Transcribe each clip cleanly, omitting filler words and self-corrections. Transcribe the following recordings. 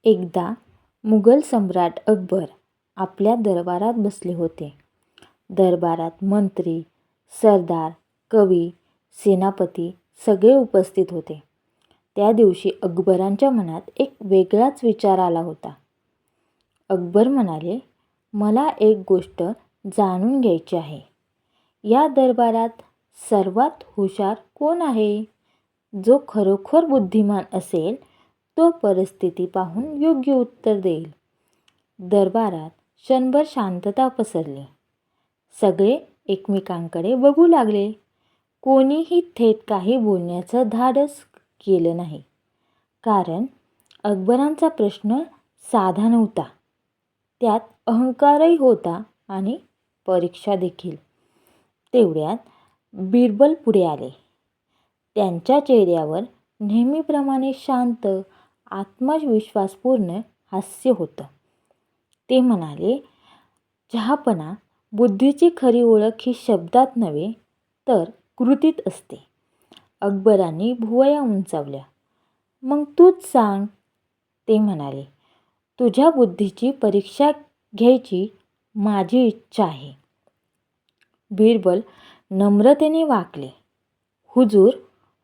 एकदा मुघल सम्राट अकबर आपल्या दरबारात बसले होते. दरबारात मंत्री, सरदार, कवी, सेनापती सगळे उपस्थित होते. त्या दिवशी अकबरांच्या मनात एक वेगळाच विचार आला होता. अकबर म्हणाले, मला एक गोष्ट जाणून घ्यायची आहे. या दरबारात सर्वात हुशार कोण आहे? जो खरोखर बुद्धिमान असेल तो परिस्थिती पाहून योग्य उत्तर देईल. दरबारात क्षणभर शांतता पसरली. सगळे एकमेकांकडे बघू लागले. कोणीही थेट काही बोलण्याचं धाडस केलं नाही. कारण अकबरांचा प्रश्न साधा नव्हता. त्यात अहंकारही होता आणि परीक्षा देखील. तेवढ्यात बिरबल पुढे आले. त्यांच्या चेहऱ्यावर नेहमीप्रमाणे शांत, आत्मविश्वासपूर्ण हास्य होतं. ते म्हणाले, जहापना, बुद्धीची खरी ओळख ही शब्दात नव्हे तर कृतीत असते. अकबरांनी भुवया उंचावल्या. मग तूच सांग, ते म्हणाले. तुझ्या बुद्धीची परीक्षा घ्यायची माझी इच्छा आहे. बिरबल नम्रतेने वाकले. हुजूर,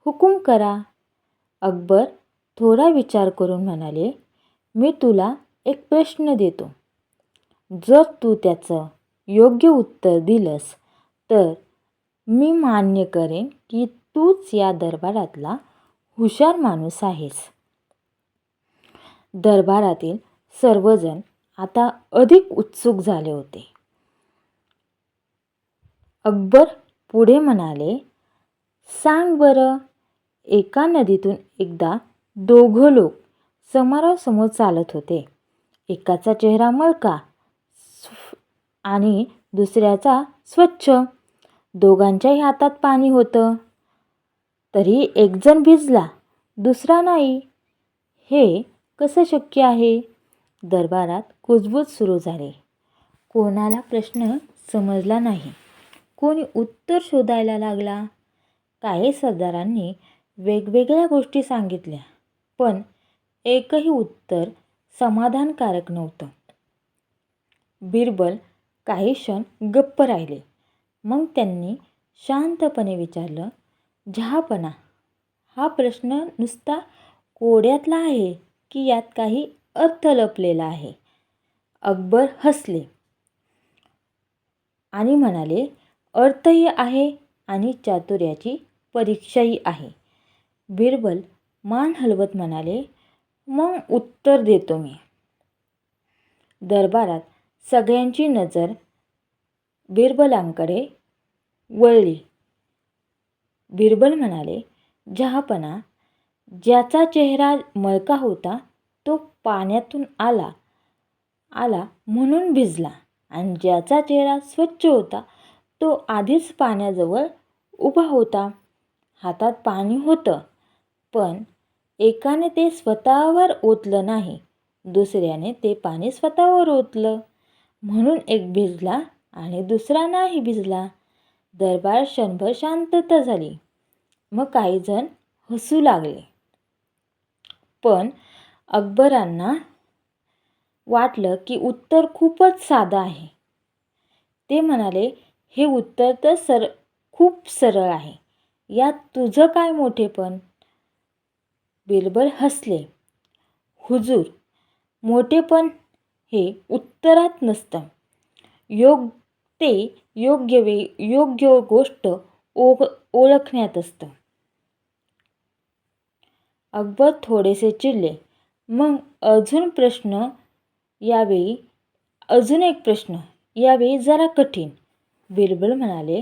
हुकूम करा. अकबर थोडा विचार करून म्हणाले, मी तुला एक प्रश्न देतो. जर तू त्याचं योग्य उत्तर दिलंस तर मी मान्य करेन की तूच या दरबारातला हुशार माणूस आहेस. दरबारातील सर्वजण आता अधिक उत्सुक झाले होते. अकबर पुढे म्हणाले, सांग बरं. एका नदीतून एकदा दोघं लोक समोरासमोर चालत होते. एकाचा चेहरा मळका आणि दुसऱ्याचा स्वच्छ. दोघांच्याही हातात पाणी होतं. तरी एकजण भिजला, दुसरा नाही. हे कसं शक्य आहे? दरबारात कुजबूज सुरू झाली. कोणाला प्रश्न समजला नाही. कोणी उत्तर शोधायला लागला. काही सरदारांनी वेगवेगळ्या गोष्टी सांगितल्या, पण एकही उत्तर समाधानकारक नव्हतं. बिरबल काही क्षण गप्प राहिले. मग त्यांनी शांतपणे विचारलं, जहापना, हा प्रश्न नुसता कोड्यातला आहे की यात काही अर्थ लपलेला आहे? अकबर हसले आणि म्हणाले, अर्थही आहे आणि चातुर्याची परीक्षाही आहे. बिरबल मान हलवत म्हणाले, मग उत्तर देतो मी. दरबारात सगळ्यांची नजर बिरबलांकडे वळली. बिरबल म्हणाले, जहापना, ज्याचा चेहरा मळका होता तो पाण्यातून आला म्हणून भिजला आणि ज्याचा चेहरा स्वच्छ होता तो आधीच पाण्याजवळ उभा होता. हातात पाणी होतं, पण एकाने ते स्वतःवर ओतलं नाही, दुसऱ्याने ते पाणी स्वतःवर ओतलं. म्हणून एक भिजला आणि दुसरा नाही भिजला. दरबार क्षणभर शांतता झाली. मग काही जण हसू लागले. पण अकबरांना वाटलं की उत्तर खूपच साधं आहे. ते म्हणाले, हे उत्तर तर खूप सरळ आहे. यात तुझं काय मोठेपण? बिरबल हसले. हुजूर, मोठेपण हे उत्तरात नसतं. ते योग्य गोष्ट ओळखण्यात असतं. अकबर थोडेसे चिडले. मग अजून एक प्रश्न, यावेळी जरा कठीण. बिरबल म्हणाले,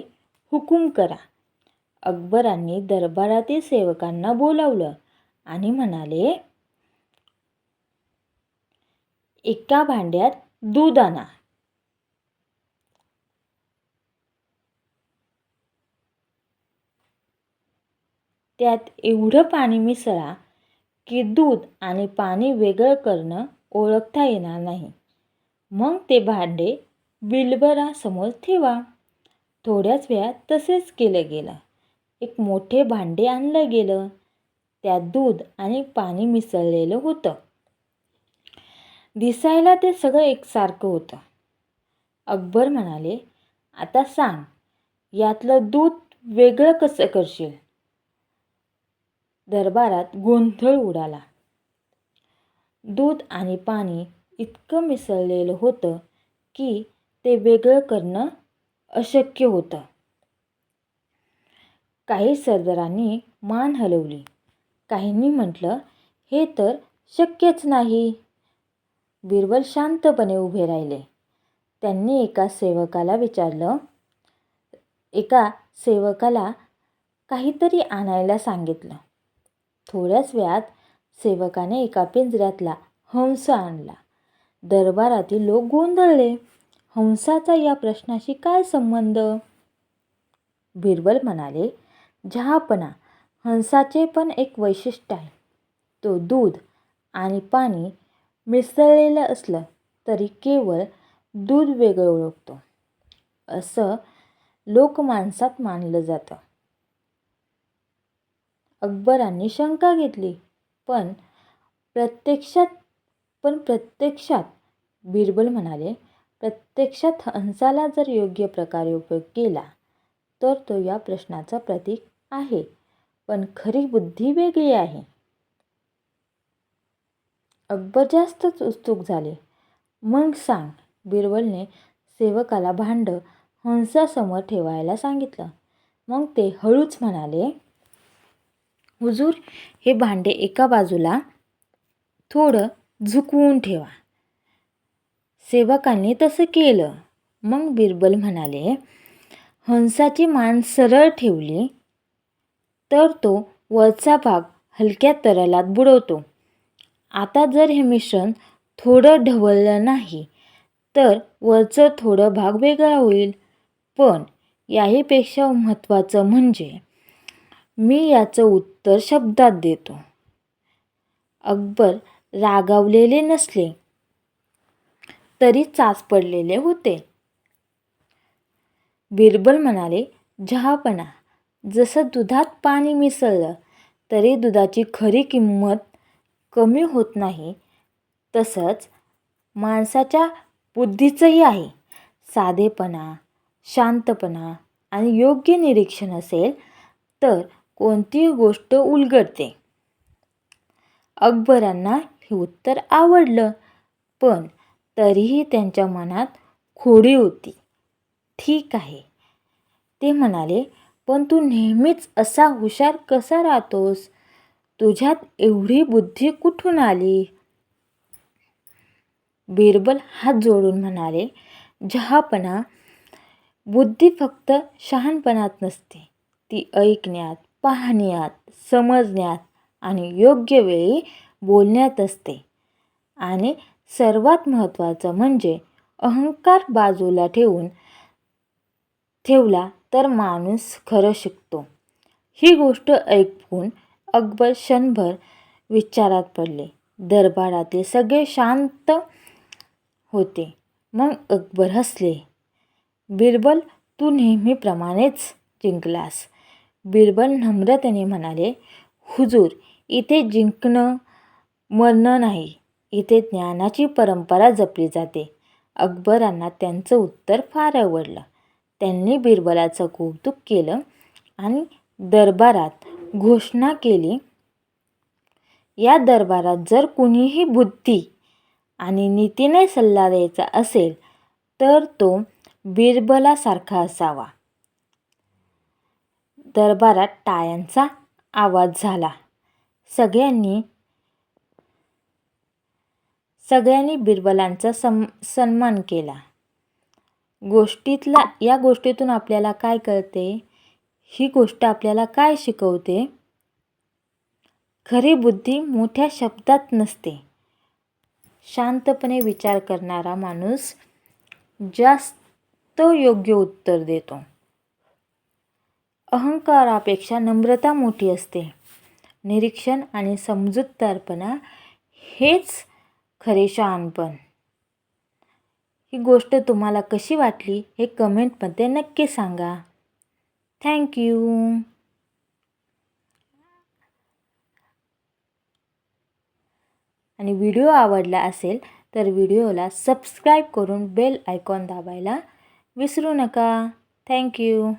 हुकूम करा. अकबरांनी दरबारातील सेवकांना बोलावलं आणि म्हणाले, एका भांड्यात दूध आणा. त्यात एवढं पाणी मिसळा की दूध आणि पाणी वेगळं करणं ओळखता येणार नाही. मग ते भांडे बिरबलासमोर ठेवा. थोड्याच वेळात तसेच केलं गेलं. एक मोठे भांडे आणलं गेलं. त्यात दूध आणि पाणी मिसळलेलं होतं. दिसायला ते सगळं एकसारखं होतं. अकबर म्हणाले, आता सांग, यातलं दूध वेगळं कसं करशील? दरबारात गोंधळ उडाला. दूध आणि पाणी इतकं मिसळलेलं होतं की ते वेगळं करणं अशक्य होतं. काही सरदारांनी मान हलवली. काहींनी म्हटलं, हे तर शक्यच नाही. बिरबल शांतपणे उभे राहिले. त्यांनी एका सेवकाला काहीतरी आणायला सांगितलं. थोड्याच वेळात सेवकाने एका पिंजऱ्यातला हंस आणला. दरबारातील लोक गोंधळले. हंसाचा या प्रश्नाशी काय संबंध? बिरबल म्हणाले, जहापना, हंसाचे पण एक वैशिष्ट्य आहे. तो दूध आणि पाणी मिसळलेलं असलं तरी केवळ दूध वेगळं ओळखतो, असं लोकमानसात मानलं जातं. अकबरांनी शंका घेतली, पण प्रत्यक्षात बिरबल म्हणाले, प्रत्यक्षात हंसाला जर योग्य प्रकारे उपयोग केला तर तो या प्रश्नाचं प्रतीक आहे, पण खरी बुद्धी वेगळी आहे. अकबर जास्तच उत्सुक झाले. मग सांग. बिरबलने सेवकाला भांडं हंसासमोर ठेवायला सांगितलं. मग ते हळूच म्हणाले, हुजूर, हे भांडे एका बाजूला थोडं झुकवून ठेवा. सेवकांनी तसं केलं. मग बिरबल म्हणाले, हंसाची मान सरळ ठेवली तर तो वरचा भाग हलक्या तरलात बुडवतो. आता जर हे मिश्रण थोडं ढवळलं नाही तर वरचं थोडं भाग वेगळा होईल. पण याहीपेक्षा महत्त्वाचं म्हणजे मी याचं उत्तर शब्दात देतो. अकबर रागावलेले नसले तरी चाच पडलेले होते. बिरबल म्हणाले, जहापना, जसं दुधात पाणी मिसळलं तरी दुधाची खरी किंमत कमी होत नाही, तसंच माणसाच्या बुद्धीचंही आहे. साधेपणा, शांतपणा आणि योग्य निरीक्षण असेल तर कोणतीही गोष्ट उलगडते. अकबरांना हे उत्तर आवडलं, पण तरीही त्यांच्या मनात खोडी होती. ठीक आहे, ते म्हणाले, पण तू नेहमीच असा हुशार कसा राहतोस? तुझ्यात एवढी बुद्धी कुठून आली? बिरबल हात जोडून म्हणाले, जहापना, बुद्धी फक्त शहाणपणात नसते. ती ऐकण्यात, पाहण्यात, समजण्यात आणि योग्य वेळी बोलण्यात असते. आणि सर्वात महत्त्वाचं म्हणजे अहंकार बाजूला ठेवला तर माणूस खरं शिकतो. ही गोष्ट ऐकून अकबर क्षणभर विचारात पडले. दरबारातील सगळे शांत होते. मग अकबर हसले. बिरबल, तू नेहमीप्रमाणेच जिंकलास. बिरबल नम्रतेने म्हणाले, हुजूर, इथे जिंकणं मरणं नाही, इथे ज्ञानाची परंपरा जपली जाते. अकबरांना त्यांचं उत्तर फार आवडलं. त्यांनी बिरबलाचं कौतुक केलं आणि दरबारात घोषणा केली, या दरबारात जर कुणीही बुद्धी आणि नीतीने सल्ला द्यायचा असेल तर तो बिरबलासारखा असावा. दरबारात टाळ्यांचा आवाज झाला. सगळ्यांनी बिरबलांचा सन्मान केला. या गोष्टीतून आपल्याला काय कळते? ही गोष्ट आपल्याला काय शिकवते? खरी बुद्धी मोठ्या शब्दात नसते. शांतपणे विचार करणारा माणूस जास्त योग्य उत्तर देतो. अहंकारापेक्षा नम्रता मोठी असते. निरीक्षण आणि समजूतदारपणा हेच खरे शहाणपण. ही गोष्ट तुम्हाला कशी वाटली हे कमेंटमध्ये नक्की सांगा. थँक्यू. आणि व्हिडिओ आवडला असेल तर व्हिडिओला सबस्क्राईब करून बेल आयकॉन दाबायला विसरू नका. थँक्यू.